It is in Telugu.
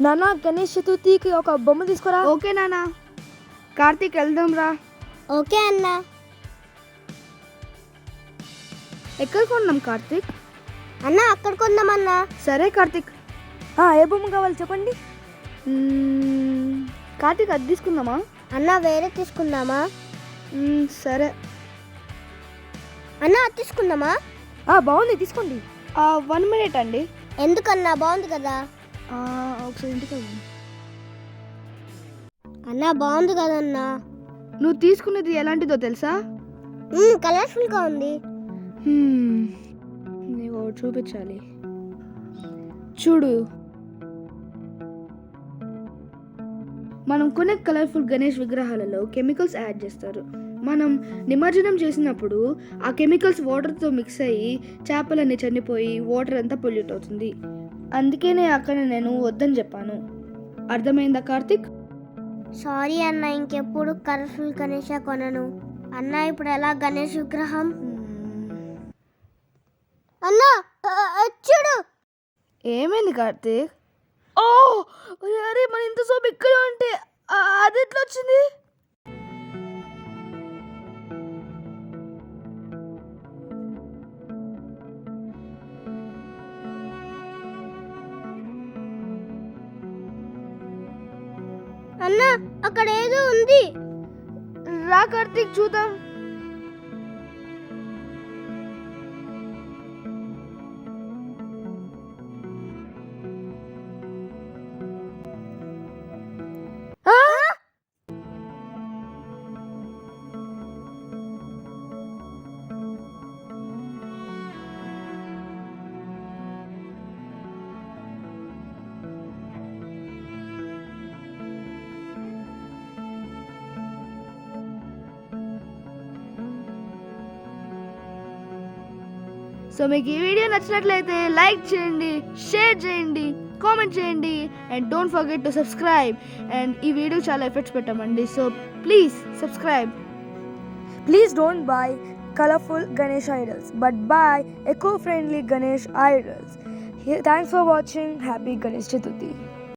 నాన్న గణేష్ చతుర్థికి ఒక బొమ్మ తీసుకురా. ఓకే నాన్న. కార్తీక్ వెళ్దాం రా. ఓకే అన్న. ఎక్కడ కొన్నాం కార్తీక్? అన్న అక్కడ కొందామన్నా. సరే కార్తీక్. ఏ బొమ్మ కావాలి చెప్పండి. కార్తీక్ అది తీసుకుందామా? అన్న వేరే తీసుకుందామా? సరే అన్న అది తీసుకుందామా? బాగుంది, తీసుకోండి. 1 minute అండి. ఎందుకన్నా, బాగుంది కదా. ఒకసారి ఇంటికి వెళ్దాం. అన్న బాగుంది కదన్నా. నువ్వు తీసుకునేది ఎలాంటిదో తెలుసా? కలర్ఫుల్గా ఉంది. నీకు చూపించాలి, చూడు. మనం కొనే కలర్ఫుల్ గణేష్ విగ్రహాలలో కెమికల్స్ యాడ్ చేస్తారు. మనం నిమజ్జనం చేసినప్పుడు ఆ కెమికల్స్ వాటర్తో మిక్స్ అయ్యి చేపలన్నీ చనిపోయి వాటర్ అంతా పొల్యూట్ అవుతుంది. అందుకనే అక్కడ నేను వద్దని చెప్పాను. అర్థమైందా కార్తిక్? సారీ అన్న, ఇంకెప్పుడు కలర్ఫుల్ గణేష కొనను. అన్న ఇప్పుడు ఎలా గణేష్ విగ్రహం? అన్న చూడు. ఏమైంది కార్తిక్? అరే మన ఇంత సోపు ఇక్కడ ఉంటే అది ఎట్లా వచ్చింది? అన్న అక్కడ ఏదో ఉంది. రా కార్తిక్ చూద్దాం. సో మీకు ఈ వీడియో నచ్చినట్లయితే లైక్ చేయండి, షేర్ చేయండి, కామెంట్ చేయండి and don't forget to subscribe. And ఈ వీడియో చాలా ఎఫర్ట్స్ పెట్టామండి, so please subscribe. Please don't buy colorful Ganesh idols, but buy eco-friendly Ganesh idols. Thanks for watching. Happy Ganesh Chaturthi.